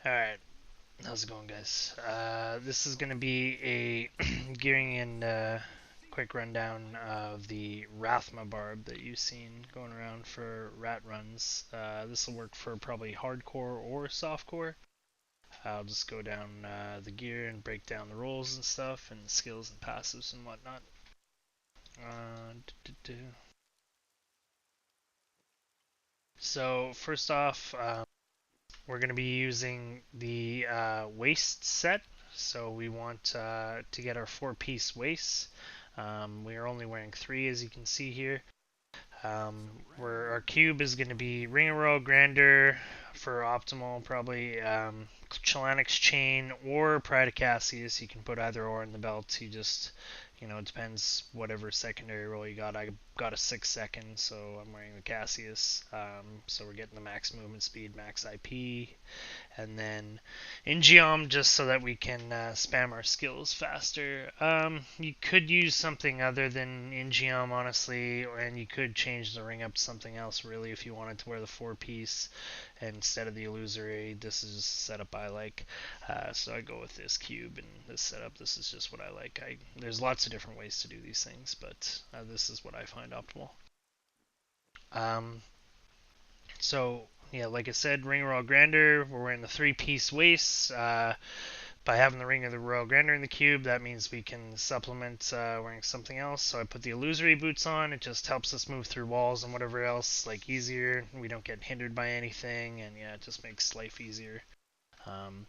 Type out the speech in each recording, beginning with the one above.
Alright, how's it going, guys? This is going to be a gearing and quick rundown of the rathma barb that you've seen going around for rat runs. This will work for probably hardcore or softcore. I'll just go down the gear and break down the rolls and stuff, and skills and passives and whatnot. So, first off, we're going to be using the waist set. So we want to get our 4-piece waist. We are only wearing 3, as you can see here. Where our cube is going to be Ring of Royal Grandeur for optimal, probably Chelanix Chain or Pride of Cassius. You can put either or in the belt. You just, it depends whatever secondary roll you got. I got a 6-second, so I'm wearing the Cassius. So we're getting the max movement speed, max IP, and then in Geom just so that we can spam our skills faster. You could use something other than in Geom, honestly, and you could change the ring up to something else, really, if you wanted to wear the 4-piece instead of the illusory. This is just a setup I like, so I go with this cube and this setup. This is just what I like. There's lots of different ways to do these things, but this is what I find optimal. Um, so yeah, like I said, Ring of Royal Grandeur. We're wearing the 3-piece waist. By having the Ring of the Royal Grandeur in the cube, that means we can supplement wearing something else. So I put the illusory boots on. It just helps us move through walls and whatever else like easier. We don't get hindered by anything, and yeah, it just makes life easier. Um,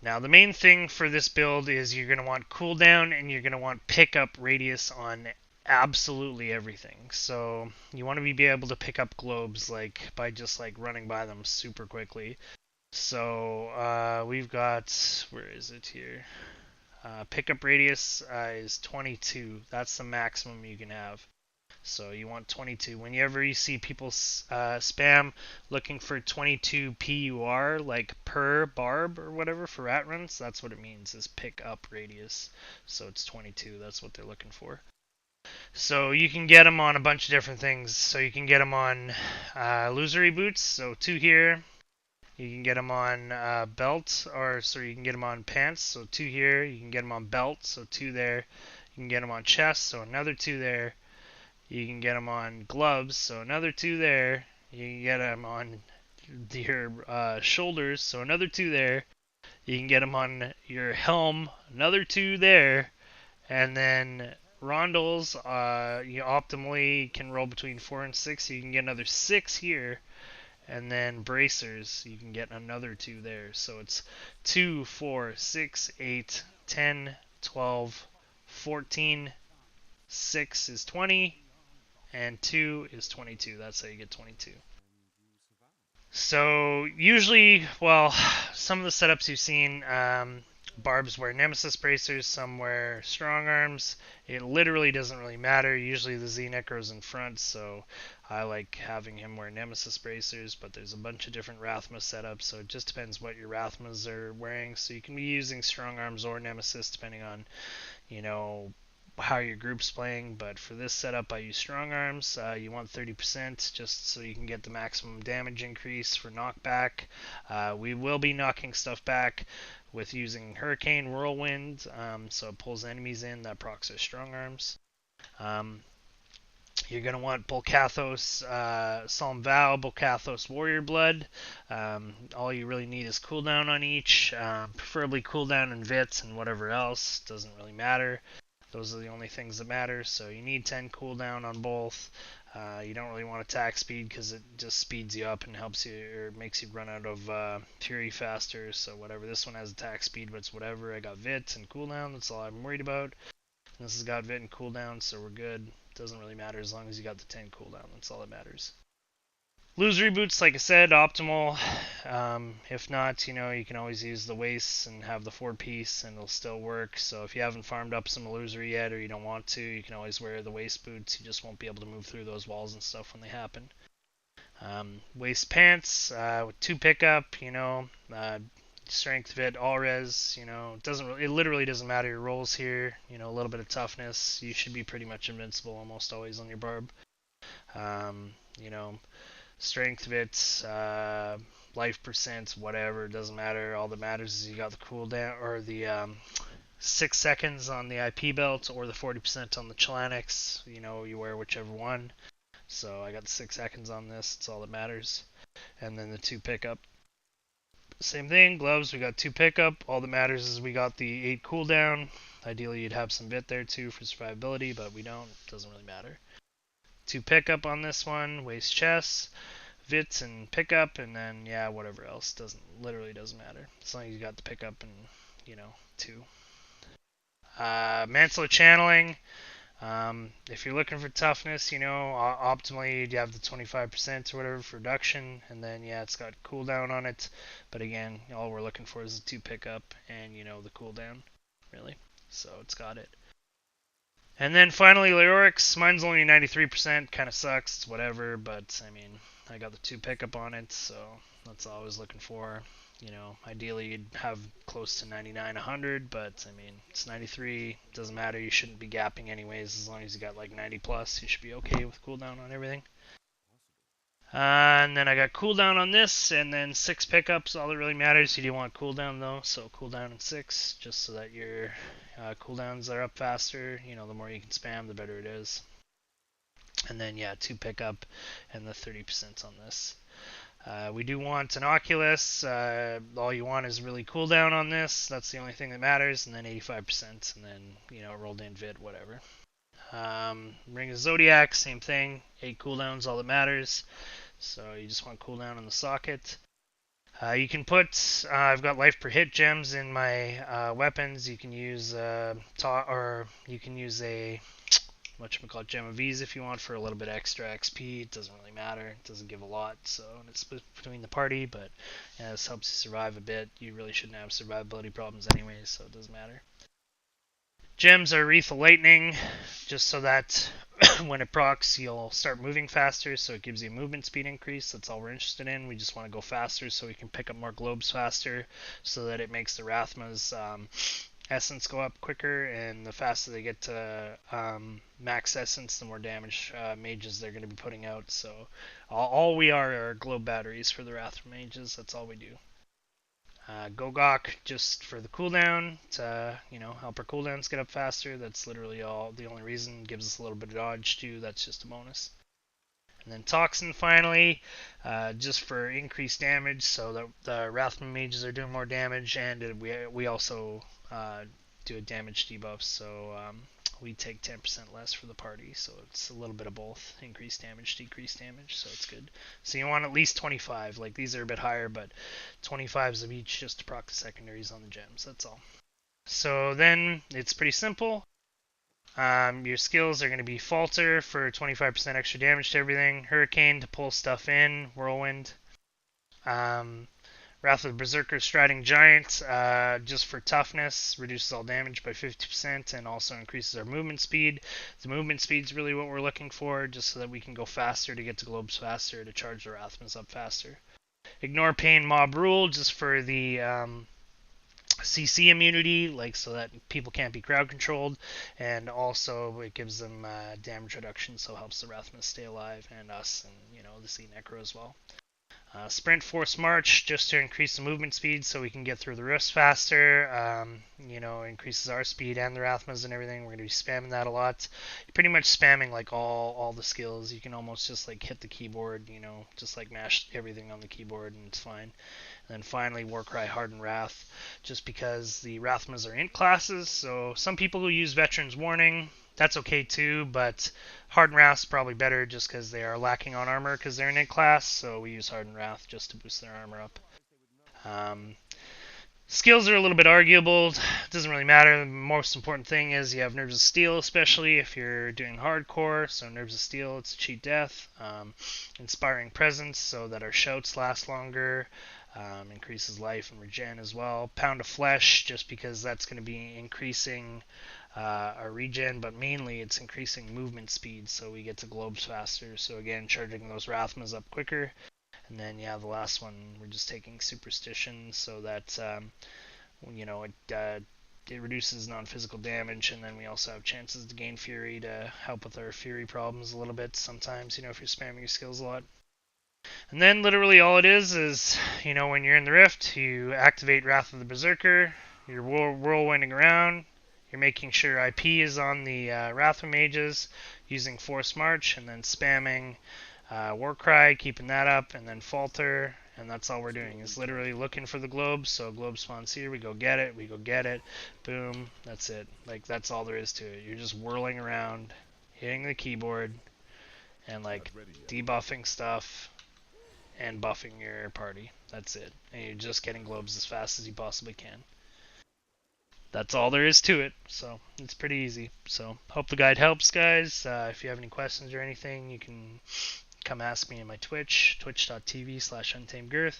Now the main thing for this build is you're going to want cooldown and you're going to want pickup radius on absolutely everything. So you want to be able to pick up globes like by just like running by them super quickly. So we've got, where is it here? Pickup radius is 22. That's the maximum you can have. So you want 22. Whenever you see people spam looking for 22 PUR, like per barb or whatever for rat runs, that's what it means, is pick up radius. So it's 22. That's what they're looking for. So you can get them on a bunch of different things. So you can get them on illusory boots, so 2 here. You can get them on belt, or so you can get them on pants, so 2 here. You can get them on belt, so 2 there. You can get them on chest, so another 2 there. You can get them on gloves, so another 2 there. You can get them on your shoulders, so another 2 there. You can get them on your helm, another 2 there. And then rondels, you optimally can roll between 4 and 6. So you can get another 6 here. And then bracers, you can get another 2 there. So it's 2, 4, 6, 8, 10, 12, 14, 6 is 20, and 2 is 22. That's how you get 22. So usually, well, some of the setups you've seen, Barb's wear Nemesis bracers, some wear strong arms. It literally doesn't really matter. Usually the Z Necro's in front, so I like having him wear Nemesis bracers, but there's a bunch of different Rathma setups, so it just depends what your Rathmas are wearing. So you can be using strong arms or Nemesis depending on, you know, how your group's playing, but for this setup I use strong arms. You want 30% just so you can get the maximum damage increase for knockback. We will be knocking stuff back with using Hurricane Whirlwind, so it pulls enemies in that procs our strong arms. You're going to want Bolcathos Solemn Vow, Bolcathos Warrior Blood. All you really need is cooldown on each, preferably cooldown and Vits and whatever else, doesn't really matter. Those are the only things that matter. So you need 10 cooldown on both. You don't really want attack speed because it just speeds you up and helps you, or makes you run out of fury faster. So whatever. This one has attack speed, but it's whatever. I got Vit and cooldown. That's all I'm worried about. This has got Vit and cooldown, so we're good. Doesn't really matter as long as you got the 10 cooldown. That's all that matters. Illusory boots, like I said, optimal. If not, you can always use the wastes and have the 4-piece and it'll still work. So if you haven't farmed up some illusory yet or you don't want to, you can always wear the waist boots. You just won't be able to move through those walls and stuff when they happen. Waist pants with 2 pickup, strength, vit, all res, it literally doesn't matter your rolls here. A little bit of toughness. You should be pretty much invincible almost always on your barb. Um, you know, strength bits, life percent, whatever, doesn't matter. All that matters is you got the cooldown or the 6 seconds on the IP belt or the 40% on the Chilanix. You wear whichever one. So I got 6 seconds on this. It's all that matters. And then the 2 pickup. Same thing, gloves, we got 2 pickup. All that matters is we got the 8 cooldown. Ideally, you'd have some bit there too for survivability, but we don't. Doesn't really matter. 2 pickup on this one, waist chest, vits and pickup, and then, yeah, whatever else. Literally doesn't matter. As long as you got the pickup and, 2. Mantle channeling. If you're looking for toughness, optimally you have the 25% or whatever for reduction, and then yeah, it's got cooldown on it. But again, all we're looking for is the 2 pickup and the cooldown, really. So it's got it. And then finally, Lyorics. Mine's only 93%. Kind of sucks. It's whatever, but I mean, I got the 2 pickup on it, so that's all I was looking for. Ideally you'd have close to 99, 100, but I mean, it's 93. Doesn't matter. You shouldn't be gapping anyways. As long as you got like 90 plus, you should be okay with cooldown on everything. And then I got cooldown on this, and then 6 pickups. All that really matters. You do want cooldown though, so cooldown in 6, just so that your cooldowns are up faster. The more you can spam, the better it is. And then yeah, 2 pickup, and the 30% on this. We do want an Oculus. All you want is really cooldown on this. That's the only thing that matters. And then 85%, and then rolled in vid, whatever. Ring of Zodiac, same thing. 8 cooldowns, all that matters. So you just want cooldown on the socket. You can put, I've got life per hit gems in my weapons. You can use or you can use a whatchamacallit, Gem of Ease if you want for a little bit extra XP. It doesn't really matter. It doesn't give a lot, so it's between the party, but yeah, this helps you survive a bit. You really shouldn't have survivability problems anyways, so it doesn't matter. Gems are Wreath of Lightning, just so that when it procs, you'll start moving faster, so it gives you a movement speed increase. That's all we're interested in. We just want to go faster so we can pick up more globes faster, so that it makes the Rathma's essence go up quicker, and the faster they get to max essence, the more damage mages they're going to be putting out. So all we are globe batteries for the Rathma mages. That's all we do. Gogok just for the cooldown to help our cooldowns get up faster. That's literally the only reason. Gives us a little bit of dodge too. That's just a bonus. And then Toxin finally, just for increased damage, so that the Rathma mages are doing more damage, and we also do a damage debuff, so we take 10% less for the party, so it's a little bit of both, increased damage, decreased damage, so it's good. So you want at least 25, like these are a bit higher, but 25s of each just to proc the secondaries on the gems, that's all. So then it's pretty simple. Your skills are going to be Falter for 25% extra damage to everything, Hurricane to pull stuff in, Whirlwind, Wrath of the Berserker Striding Giant, just for toughness, reduces all damage by 50% and also increases our movement speed. The movement speed is really what we're looking for, just so that we can go faster to get to globes faster, to charge the Rathmas up faster. Ignore Pain Mob Rule, just for the CC immunity, like so that people can't be crowd controlled, and also it gives them damage reduction, so it helps the Rathmas stay alive, and us, and the Sea Necro as well. Sprint Force March, just to increase the movement speed so we can get through the rifts faster. Increases our speed and the Rathmas and everything. We're going to be spamming that a lot. You're pretty much spamming like all the skills. You can almost just like hit the keyboard, just like mash everything on the keyboard and it's fine. And then finally, Warcry Hardened Wrath, just because the Rathmas are int classes. So some people who use Veteran's Warning, that's okay too, but Hardened Wrath's probably better just because they are lacking on armor because they're an int class, so we use Hardened Wrath just to boost their armor up. Skills are a little bit arguable. It doesn't really matter. The most important thing is you have Nerves of Steel, especially if you're doing hardcore. So Nerves of Steel, it's a cheat death. Inspiring Presence, so that our shouts last longer. Increases life and regen as well. Pound of Flesh, just because that's going to be increasing our regen, but mainly it's increasing movement speed, so we get to globes faster. So again, charging those Rathmas up quicker. And then yeah, the last one we're just taking Superstition, so that it reduces non-physical damage, and then we also have chances to gain Fury to help with our Fury problems a little bit sometimes. If you're spamming your skills a lot. And then literally all it is, when you're in the rift, you activate Wrath of the Berserker, you're whirlwinding around, you're making sure IP is on the rathma mages, using Force March, and then spamming Warcry, keeping that up, and then Falter, and that's all we're doing, is literally looking for the globes. So globe spawns here, we go get it, boom, that's it. Like, that's all there is to it. You're just whirling around, hitting the keyboard, and like debuffing stuff, and buffing your party. That's it. And you're just getting globes as fast as you possibly can. That's all there is to it. So it's pretty easy. So hope the guide helps, guys. If you have any questions or anything, you can come ask me in my Twitch, twitch.tv/untamedgirth,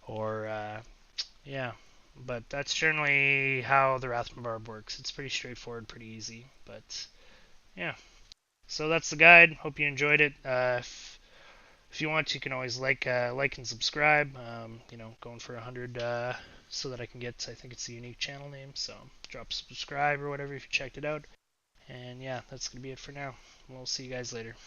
or yeah. But that's generally how the rathma barb works. It's pretty straightforward, pretty easy. But yeah. So that's the guide. Hope you enjoyed it. If you want, you can always like and subscribe. Going for 100 so that I can get, I think it's the unique channel name. So drop subscribe or whatever if you checked it out. And yeah, that's gonna be it for now. We'll see you guys later.